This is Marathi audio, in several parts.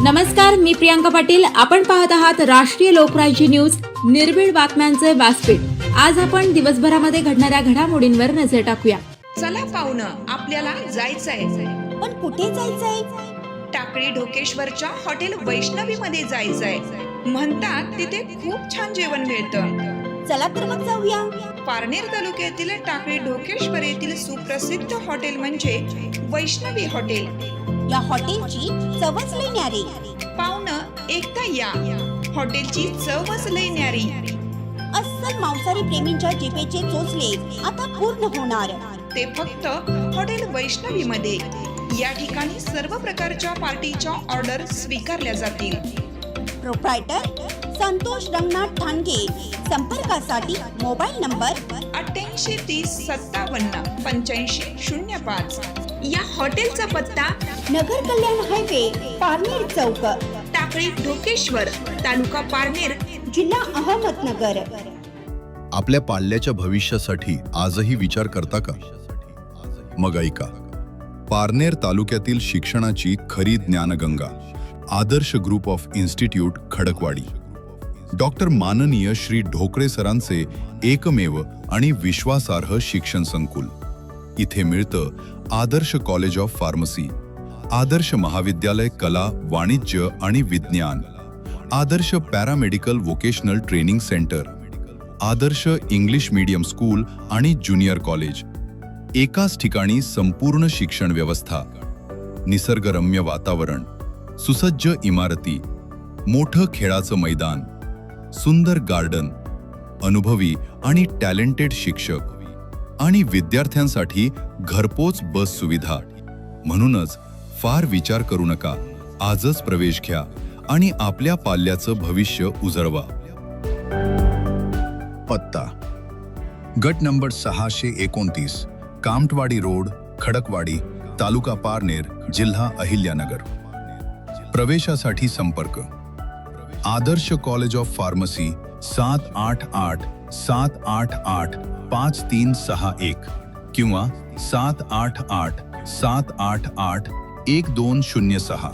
नमस्कार, मी प्रियांका पाटील. आपण पाहत आहात राष्ट्रीय लोकराज्य न्यूज, निर्भीड बातम्यांचे व्यासपीठ. आज आपण दिवसभरामध्ये घडणाऱ्या घडामोडींवर नजर टाकूया. चला पाहुणं, आपल्याला जायचंय. पण कुठे जायचंय? टाकळी ढोकेश्वरच्या हॉटेल वैष्णवी मध्ये जायचंय. म्हणतात तिथे खूप छान जेवण मिळतं. चला तर मग जाऊया. पारनेर तालुक्यातील टाकळी ढोकेश्वर येथील सुप्रसिद्ध हॉटेल म्हणजे वैष्णवी हॉटेल. या हॉटेलची चवच लई न्यारी. पाहुणं, एकदा या. हॉटेलची चवच लई न्यारी. अस्सल मांसाहारी प्रेमींच्या जिभेचे चोचले आता पूर्ण होणार. ते फक्त हॉटेल वैष्णवी मध्ये. या ठिकाणी सर्व प्रकारच्या पार्टीच्या ऑर्डर स्वीकारल्या जातील. प्रोप्रायटर संतोष रंगनाथ ठाणगे. संपर्कासाठी मोबाईल नंबर 8830578505. या हॉटेलचा पत्ता नगर कल्याण हायवे, पारनेर चौक, टाकळी ढोकेश्वर, तालुका पारनेर, जिल्हा अहमदनगर. आपल्या पाल्याच्या भविष्यासाठी आजही विचार करता का? मग ऐका. पारनेर तालुक्यातील शिक्षणाची खरी ज्ञानगंगा आदर्श group of institute Khadakwadi. Doctor माननीय श्री ढोकळे सरांचे एकमेव आणि विश्वासार्ह शिक्षण संकुल. इथे मिळतं आदर्श कॉलेज ऑफ फार्मसी, आदर्श महाविद्यालय कला, वाणिज्य आणि विज्ञान, आदर्श पॅरामेडिकल वोकेशनल ट्रेनिंग सेंटर, आदर्श इंग्लिश मीडियम स्कूल आणि ज्युनियर कॉलेज. एकाच ठिकाणी संपूर्ण शिक्षण व्यवस्था, निसर्गरम्य वातावरण, सुसज्ज इमारती, मोठं खेळाचं मैदान, सुंदर गार्डन, अनुभवी आणि टॅलेंटेड शिक्षक आणि विद्यार्थ्यांसाठी घरपोच बस सुविधा. म्हणूनच फार विचार करू नका. आजच प्रवेश घ्या आणि आपल्या पाल्याचं भविष्य उजळवा. पत्ता गट नंबर 629, कामठवाडी रोड, खडकवाडी, तालुका पारनेर, जिल्हा अहिल्यानगर. प्रवेशासाठी संपर्क आदर्श कॉलेज ऑफ फार्मसी 788-788-5361 किंवा 788-788-1206.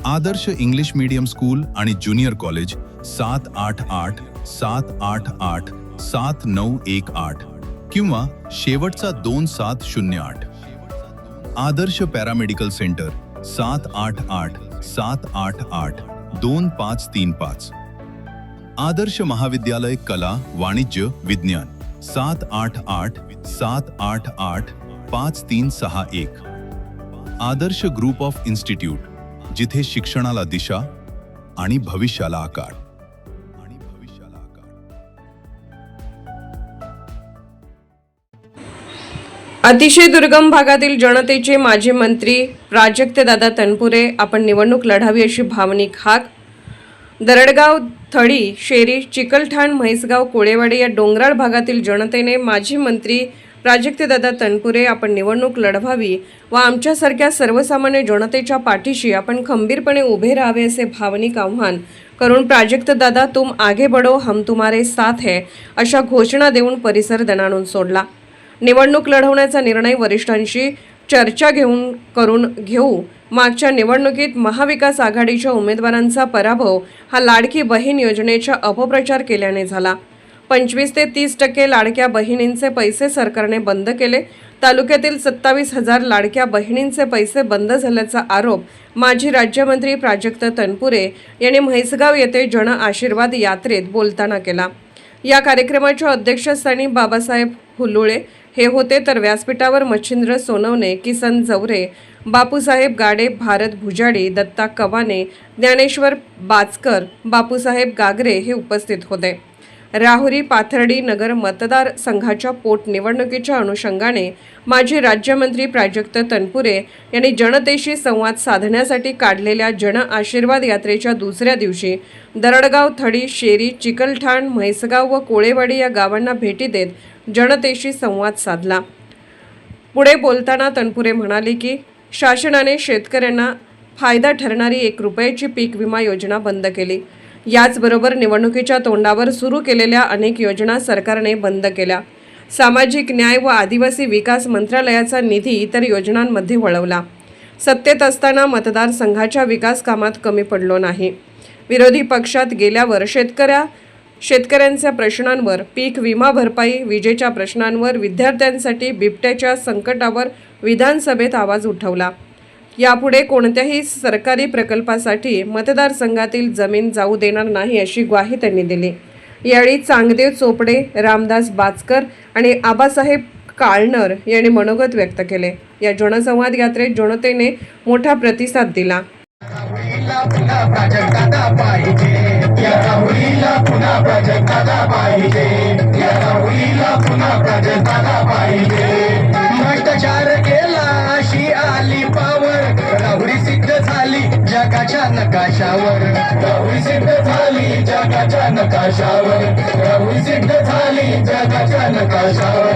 आदर्श इंग्लिश मीडियम स्कूल आणि ज्युनियर कॉलेज 788-788-7918 किंवा शेवटचा 2708. आदर्श पॅरामेडिकल सेंटर 788-788-2535. आदर्श महाविद्यालय कला, वाणिज्य, विज्ञान 788-788-5361. आदर्श ग्रुप ऑफ इन्स्टिट्यूट, जिथे शिक्षणाला दिशा आणि भविष्याला आकार. अतिशय दुर्गम भागातील जनतेचे माजी मंत्री प्राजक्तदादा तनपुरे आपण निवडणूक लढावी अशी भावनिक हाक. दरडगाव, थडी, शेरी, चिकलठाण, म्हैसगाव, कोळेवाडी या डोंगराळ भागातील जनतेने माजी मंत्री प्राजक्तदादा तनपुरे आपण निवडणूक लढवावी व आमच्यासारख्या सर्वसामान्य जनतेच्या पाठीशी आपण खंबीरपणे उभे राहावे असे भावनिक आव्हान करून प्राजक्तदादा तुम आगे बढ़ो, हम तुम्हारे साथ है अशा घोषणा देऊन परिसर दणाणून सोडला. निवडणूक लढवण्याचा निर्णय वरिष्ठांशी चर्चा करून घेऊ. मागच्या निवडणुकीत महाविकास आघाडीच्या उमेदवारांचा पराभव हा लाडकी बहीण योजनेच्या अपप्रचार केल्याने झाला. 25 ते 30% लाडक्या बहिणींचे पैसे सरकारने बंद केले. तालुक्यातील 27,000 लाडक्या बहिणींचे पैसे बंद झाल्याचा आरोप माजी राज्यमंत्री प्राजक्त तनपुरे यांनी म्हैसगाव येथे जन आशीर्वाद यात्रेत बोलताना केला. या कार्यक्रमाच्या अध्यक्षस्थानी बाबासाहेब हुल्लुळे हे होते, तर व्यासपीठावर मच्छिंद्र सोनवणे, किसन जवरे, बापूसाहेब गाडे, भारत भुजाडी, दत्ता कवाने, ज्ञानेश्वर बाचकर, बापूसाहेब गागरे हे उपस्थित होते. राहुरी पाथर्डी नगर मतदार संघाच्या पोटनिवडणुकीच्या अनुषंगाने माजी राज्यमंत्री प्राजक्त तनपुरे यांनी जनतेशी संवाद साधण्यासाठी काढलेल्या जन आशीर्वाद यात्रेच्या दुसऱ्या दिवशी दरडगाव, थडी, शेरी, चिकलठाण, म्हैसगाव व कोळेवाडी या गावांना भेटी देत जनतेशी संवाद साधला. पुढे बोलताना तनपुरे म्हणाले की शासनाने शेतकऱ्यांना फायदा ठरणारी 1 रुपयाची पीक विमा योजना बंद केली. याचबरोबर निवडणुकीच्या तोंडावर सुरू केलेल्या अनेक योजना सरकारने बंद केल्या. सामाजिक न्याय व आदिवासी विकास मंत्रालयाचा निधी इतर योजनांमध्ये वळवला. सत्तेत असताना मतदारसंघाच्या विकास कामात कमी पडलो नाही. विरोधी पक्षात गेल्यावर शेतकऱ्यांच्या प्रश्नांवर, पीक विमा भरपाई, विजेच्या प्रश्नांवर, विद्यार्थ्यांसाठी बिबट्याच्या संकटावर विधानसभेत आवाज उठवला. यापुढे कोणत्याही सरकारी प्रकल्पासाठी मतदारसंघातील जमीन जाऊ देणार नाही अशी ग्वाही त्यांनी दिली. यावेळी चांगदेव चोपडे, रामदास बाचकर आणि आबासाहेब काळनर यांनी मनोगत व्यक्त केले. या जनसंवाद यात्रेत जनतेने मोठा प्रतिसाद दिला. भ्रष्टाचार केला अशी आली पावर, राहुरी सिद्ध झाली जगाच्या नकाशावर, राहुरी सिद्ध झाली जगाच्या नकाशावर, राहुरी सिद्ध झाली जगाच्या नकाशावर.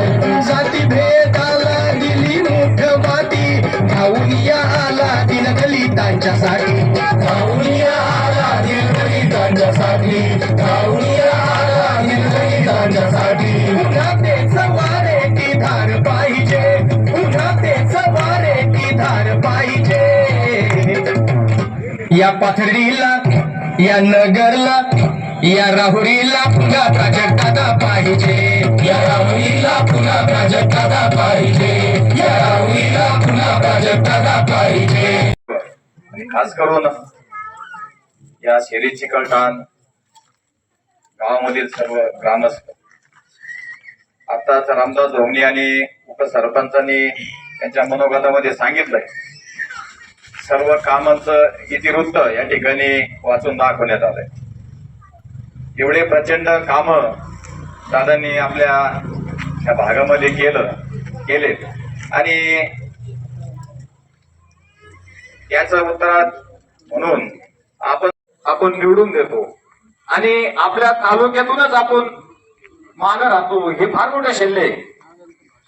जाती भेदाला दिली मुठ माती, धावून या आला दलितांच्यासाठी, धावून या आला दलितांच्यासाठी, धावून या आला दलितांच्यासाठी. पुन्हा तेच वारे ती धार पाहिजे, पुन्हा तेच वारे ती धार पाहिजे. या पाथर्डीला, या नगरला, या राहुरीला पुन्हा प्राजक्त दादा पाहिजे, या राहुरीला पुन्हा प्राजक्त दादा पाहिजे, या राहुरीला पुन्हा प्राजक्त दादा पाहिजे. आणि खास करून या शेरी चिकलठाण गावामधील सर्व ग्रामस्थ, आताच रामदास धोमणी आणि उपसरपंचांनी त्यांच्या मनोगतामध्ये सांगितलंय, सर्व कामांचं इतिवृत्त या ठिकाणी वाचून दाखवण्यात आलंय. एवढे प्रचंड काम दादांनी आपल्या या भागामध्ये केलेत आणि याचं उत्तरात म्हणून आपण निवडून देतो आणि आपल्या तालुक्यातूनच आपण मान राहतो, हे फार मोठं शल्य.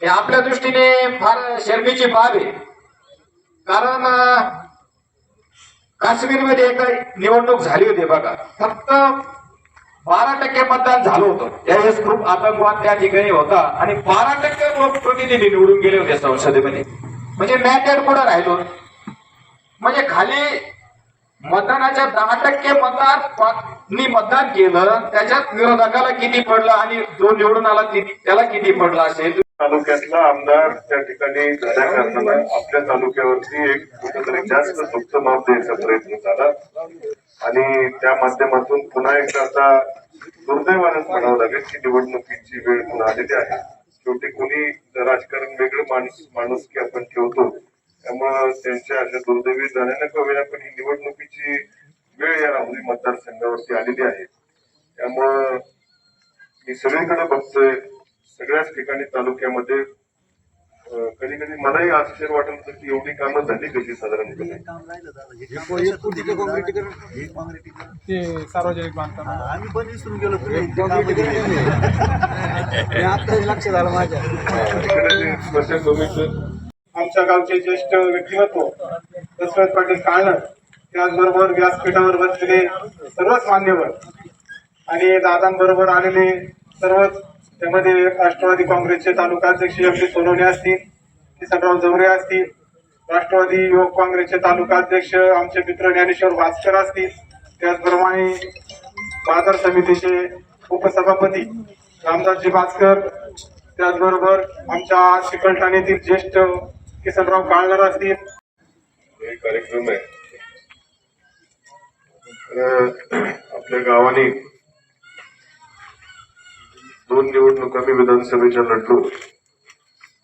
हे आपल्या दृष्टीने फार शर्मेची बाब आहे. कारण काश्मीरमध्ये एकदा निवडणूक झाली होती बघा, फक्त 12% मतदान झालं होतं. त्यावेळेस खूप आतंकवाद त्या ठिकाणी होता आणि 12% लोकप्रतिनिधी निवडून गेले होते संसदेमध्ये. म्हणजे मॅटेड पुढे राहिलो. म्हणजे खाली मतदानाच्या 10% मतदान केलं, त्याच्यात विरोधकाला किती पडलं आणि जो निवडून आला त्याला किती पडलं असेल. तालुक्यातला आमदार त्या ठिकाणी झाल्या कारणाला आपल्या तालुक्यावरती एक कुठेतरी जास्त सुप्त माप द्यायचा प्रयत्न झाला आणि त्या माध्यमातून पुन्हा एकदा आता दुर्दैवानेच म्हणावं लागेल की निवडणुकीची वेळ पुन्हा आलेली आहे. शेवटी कोणी राजकारण वेगळं माणुसकी आपण ठेवतो, त्यामुळं त्यांच्या अशा दुर्दैवी झाल्या नका होईना, पण ही निवडणुकीची वेळ या राहुरी मतदारसंघावरती आलेली आहे. त्यामुळं मी सगळीकडे बघतोय, सगळ्याच ठिकाणी तालुक्यामध्ये कधी कधी मलाही आश्चर्य वाटत होतं की एवढी कामं झाली कशी साधारणपणे. ते सार्वजनिक बांधकाम आम्ही पण विसरून गेलो, लक्ष झालं माझ्या. आमच्या गावचे ज्येष्ठ व्यक्तिमत्व दशरथ पाटील काळनर, त्याचबरोबर व्यासपीठावर बसलेले सर्वच मान्यवर आणि दादांबरोबर आलेले सर्वच, त्यामध्ये राष्ट्रवादी काँग्रेसचे तालुका अध्यक्ष एम पी सोनवणे असतील, किसनराव जवरे असतील, राष्ट्रवादी युवक काँग्रेसचे तालुका अध्यक्ष आमचे मित्र ज्ञानेश्वर भास्कर असतील, त्याचप्रमाणे बाजार समितीचे उपसभापती रामदासजी भास्कर, त्याचबरोबर आमच्या चिकलठाण येथील ज्येष्ठ किसनराव काळनर असतील. कार्यक्रम आहे आपल्या गावाने 2 निवडणुका मी विधानसभेच्या लढलो.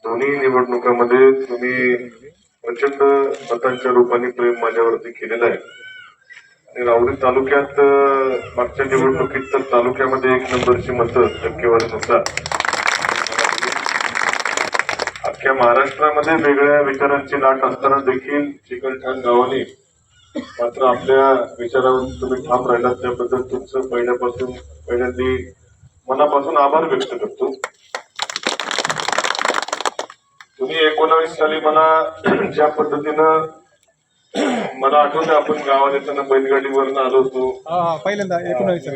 दोन्ही निवडणुकामध्ये तुम्ही प्रचंड मतांच्या रूपाने प्रेम माझ्यावरती केलेलं आहे आणि राहुरी तालुक्यात मागच्या निवडणुकीत तर तालुक्यामध्ये 1 नंबरची मतं टक्केवारीनुसार. अख्ख्या महाराष्ट्रामध्ये वेगळ्या विचारांची लाट असताना देखील चिकलठाण गावाने मात्र आपल्या विचारावर तुम्ही ठाम राहिलात, त्याबद्दल तुमचं पहिल्यांदा मनापासून आभार व्यक्त करतो. तुम्ही 19 साली मला ज्या पद्धतीनं, मला आठवतं आपण गावात येताना बैलगाडीवरनं आलो होतो पहिल्यांदा 19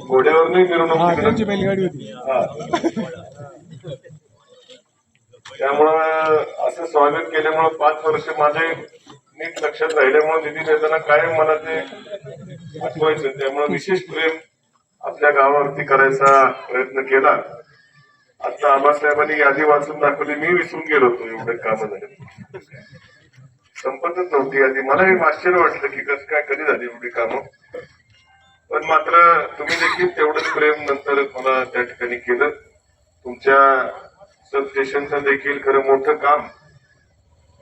घोड्यावरनही मिरवणूक बैलगाडी होती. त्यामुळं असं स्वागत केल्यामुळं 5 वर्ष माझे नीट लक्षात राहिल्यामुळे निधी देताना कायम मला ते आठवायचं. त्यामुळे विशेष प्रेम आपल्या गावावरती करायचा प्रयत्न केला. आता आबासाहेबांनी यादी वाचून दाखवली, मी विसरून गेलो होतो, एवढे कामं झाले, संपतच नव्हती यादी. मलाही आश्चर्य वाटलं की कसं काय कधी झाली एवढी कामं. पण मात्र तुम्ही देखील तेवढंच प्रेम नंतर मला त्या ठिकाणी केलं. तुमच्या सब स्टेशनचं देखील खरं मोठं काम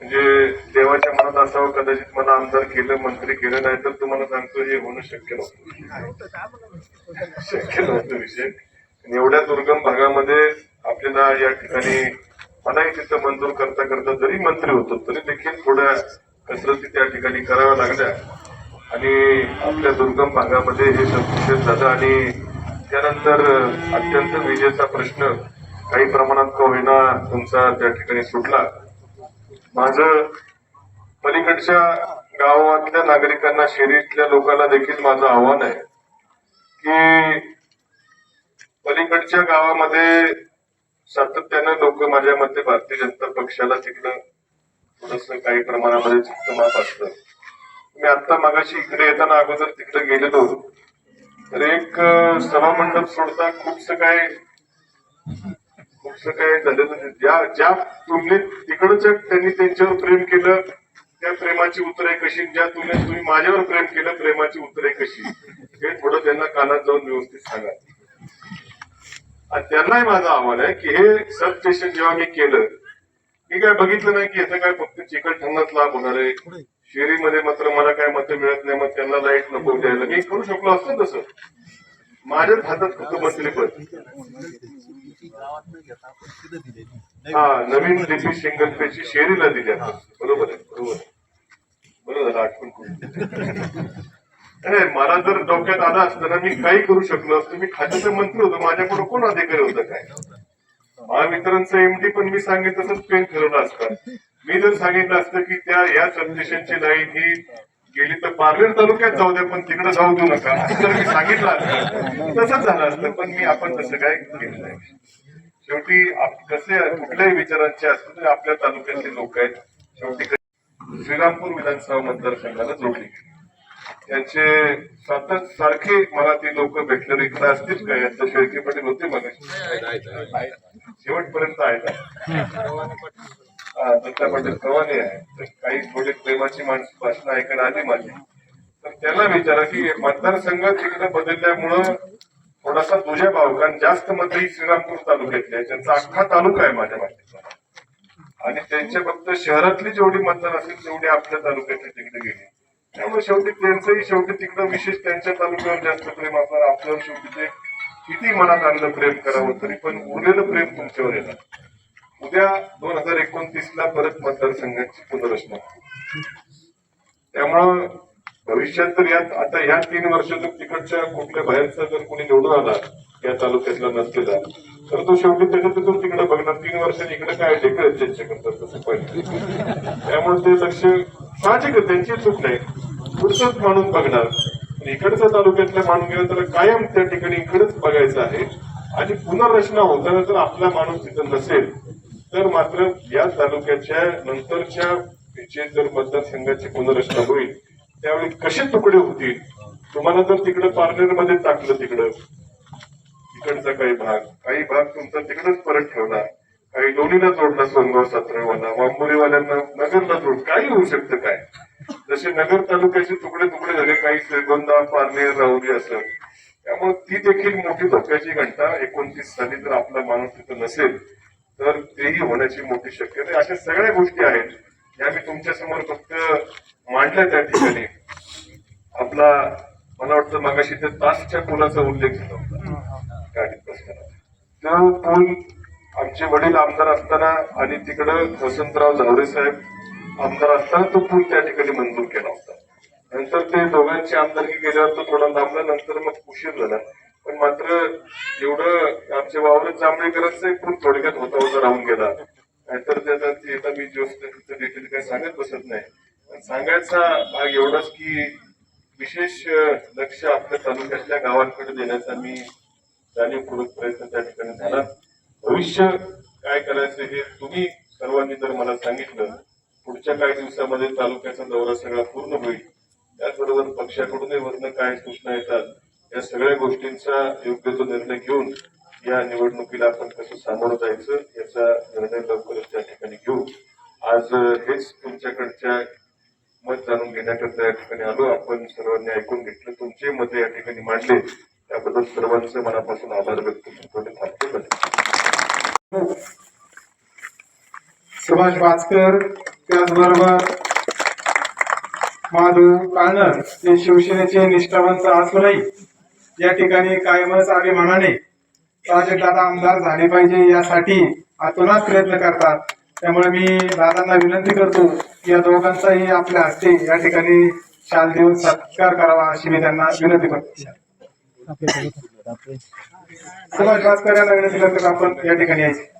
म्हणजे देवाच्या मनात असावं. कदाचित मला आमदार केलं, मंत्री केलं, नाही तर तुम्हाला सांगतो हे होणं शक्य नव्हतं, शक्य नव्हतं विषय. आणि एवढ्या दुर्गम भागामध्ये आपल्याला या ठिकाणी मलाही तिथं मंजूर करता करता जरी मंत्री होतो तरी देखील थोड्या कसरती त्या ठिकाणी कराव्या लागल्या. आणि आपल्या दुर्गम भागामध्ये हे संकुचित झालं आणि त्यानंतर अत्यंत विजेचा प्रश्न काही प्रमाणात का होईना तुमचा त्या ठिकाणी सुटला. माझं पलीकडच्या गावातल्या नागरिकांना, शहरीतल्या लोकांना देखील माझं आव्हान आहे की पलीकडच्या गावामध्ये सातत्यानं लोक माझ्या मते भारतीय जनता पक्षाला तिकडं थोडस काही प्रमाणामध्ये चित्तमाप असतं. मी आता मागाशी इकडे येताना अगोदर तिकडे गेलेलो तर एक सभामंडप सोडता खूपसं काय झालेलं. ज्या तुलनेत तिकडच्या त्यांनी त्यांच्यावर प्रेम केलं त्या प्रेमाची उत्तरे कशी, ज्या तुलनेत तुम्ही माझ्यावर प्रेम केलं प्रेमाची उत्तरे कशी, हे थोडं त्यांना कानात जाऊन व्यवस्थित सांगा. आणि त्यांनाही माझं आव्हान आहे की हे सब स्टेशन जेव्हा मी केलं मी काय बघितलं नाही की याचं काय फक्त चिकलठाण्यात लाभ होणार आहे. शेरीमध्ये मात्र मला काय मतं मिळत नाही, मग त्यांना लाईट नको द्यायला. मी करू शकलो असतो तसं, माझ्याच हातात फक्त मंत्रीपद. हा, नवीन डीपी सिंगलपेची शेरीला दिली आपण. बरोबर आहे, बरोबर झालं, आठवण करून. अरे मला जर डोक्यात आलं असतं ना मी काही करू शकलो असतो. मी खात्याचं मंत्री होतो, माझ्याकडे कोण अधिकारी होतं काय. महावितरणचं एमडी पण मी सांगितलं तसंच पेन ठरवलं असतं. मी जर सांगितलं असतं की त्या या सबस्टेशनची लाईन ही गेली तर पारनेर तालुक्यात जाऊ द्या पण तिकडे जाऊ देऊ नका, असं जर मी सांगितलं असतं तसंच झालं असतं. पण मी आपण तसं काय केलं नाही. शेवटी कसे कुठल्याही विचारांचे असतील तर आपल्या तालुक्यातले लोक आहेत. शेवटी श्रीरामपूर विधानसभा मतदारसंघाला जोडली गेली. त्यांचे सारखे मला ते लोक भेटले इकडे असतील काय. आता शेळके पाटील होते मग शेवटपर्यंत आहेत. दत्ता पाटील कवाने आहे. तर काही थोडी प्रेमाची भाषण ऐकायला आली माझी. तर त्यांना विचारा की मतदारसंघ तिकडे बदलल्यामुळं थोडासा तुझ्या भाव, कारण जास्त मतं ही श्रीरामपूर तालुक्यातली आहे. त्यांचा अख्खा तालुका आहे माझ्या माहितीचा. आणि त्यांच्या फक्त शहरातली जेवढी मतदान असेल तेवढी आपल्या तालुक्यातली तिकडे गेली. त्यामुळे शेवटी त्यांचंही शेवटी तिकडं विशेष त्यांच्या तालुक्यावर जास्त प्रेम असणार. आपल्यावर शेवटी ते किती मनात आणलं प्रेम करावं तरी पण उरलेलं प्रेम तुमच्यावर येणार. उद्या 2029ला परत मतदारसंघाची पुनर्रचना. त्यामुळं भविष्यात तर यात आता ह्या 3 वर्षात तिकडच्या कुठल्या बाहेरचा जर कोणी निवडून आला या तालुक्यातला नसलेला तर तो शेवटी त्याच्यातून तिकडे बघणार. 3 वर्षांनी इकडे काय ढेकळत त्यांच्या करतात तसं पाहिजे. त्यामुळे ते लक्ष साहजिक त्यांची चूक नाही, पुढचंच माणूस बघणार. इकडच्या तालुक्यातल्या माणूस गेला तर कायम त्या ठिकाणी इकडेच बघायचं आहे. आणि पुनर्रचना होताना जर आपला माणूस तिथं नसेल तर मात्र या तालुक्याच्या नंतरच्या जर मतदारसंघाची पुनर्रचना होईल त्यावेळी कसे तुकडे होतील. तुम्हाला जर तिकडे पारनेरमध्ये टाकलं, तिकडं इकडचा काही भाग तुमचा तिकडेच परत ठेवला, काही लोणीला जोडला, सोनगाव सातरेवाला, वांबोरीवाल्यांना नगरला जोड, काही होऊ शकतं काय. जसे नगर तालुक्याचे तुकडे झाले, काही श्रीगोंदा, पारनेर, राहुरी असं. त्यामुळे ती देखील मोठी धोक्याची घंटा 29 साली जर आपला माणूस तिथं नसेल तर तेही होण्याची मोठी शक्यता आहे. अशा सगळ्या गोष्टी आहेत या मी तुमच्या समोर फक्त मांडल्या. त्या ठिकाणी आपला मला वाटतं मागाशी त्या तासच्या पुलाचा उल्लेख झाला होता गाडीत असताना. तो पूल आमचे वडील आमदार असताना आणि तिकडं वसंतराव झावरे साहेब आमदार असताना तो पूल त्या ठिकाणी मंजूर केला होता. नंतर ते दोघांची आमदारकी केल्यावर तो थोडा लांबला, नंतर मग उशीर झाला. पण मात्र एवढं आमच्या वावरत जांभळेकरांचा पूल थोडक्यात होता राहून गेला. नाहीतर त्याचा मी डिटेल काही सांगत बसत नाही. पण सांगायचा भाग एवढाच की विशेष लक्ष आपल्या तालुक्यातल्या गावांकडे देण्याचा मी जाणीवपूर्वक प्रयत्न त्या ठिकाणी झाला. भविष्य काय करायचं हे तुम्ही सर्वांनी जर मला सांगितलं पुढच्या काही दिवसामध्ये तालुक्याचा दौरा सगळा पूर्ण होईल, त्याचबरोबर पक्षाकडूनही वरनं काय सूचना येतात या सगळ्या गोष्टींचा योग्य तो निर्णय घेऊन या निवडणुकीला आपण कसं सामोरं जायचं याचा निर्णय लवकरच त्या ठिकाणी घेऊ. आज हेच तुमच्याकडच्या मत जाणून घेण्याकरता या ठिकाणी आलो. आपण सर्वांनी ऐकून घेतलं, तुमचे मत या ठिकाणी मांडले, त्याबद्दल सर्वांचे मनापासून आभार व्यक्त करतो. सुभाष भास्कर, त्याचबरोबर माधव काळनर हे शिवसेनेचे निष्ठावंत असूनही या ठिकाणी कायमच अभिमानाने प्राजक्तदादा आमदार झाले पाहिजे यासाठी आतोनात प्रयत्न करतात. त्यामुळे मी दादांना विनंती करतो की या दोघांचाही आपल्या हस्ते या ठिकाणी शाल देऊन सत्कार करावा अशी मी त्यांना विनंती करतो. सुभाष भास्कर यांना विनंती करतो की आपण या ठिकाणी यायचे.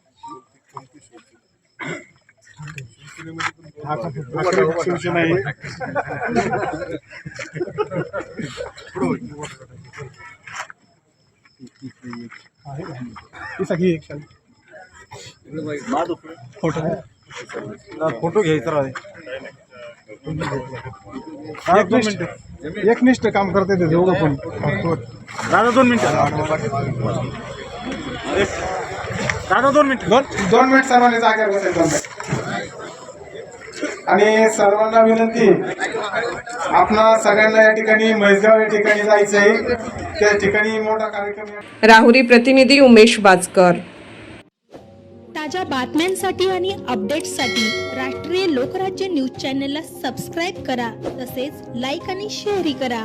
शिवसेना फोटो घ्यायचा एकनिष्ठ काम करते ते दोघं पण. दादा 2 मिनिटं, दादा 2 मिनिटं, 2 मिनिट सर्वांनी जागेवर बसायचं. 2 मिनिट. आणि सर्वांना विनंती, आपणा सगळ्यांना या ठिकाणी म्हैसगाव या ठिकाणी जायचंय. त्या ठिकाणी मोठा कार्यक्रम. राहुरी प्रतिनिधी उमेश बाजकर. ताज्या बातम्यांसाठी आणि अपडेट्ससाठी राष्ट्रीय लोकराज्य न्यूज चॅनलला सबस्क्राईब करा, तसेच लाईक आणि शेअरही करा.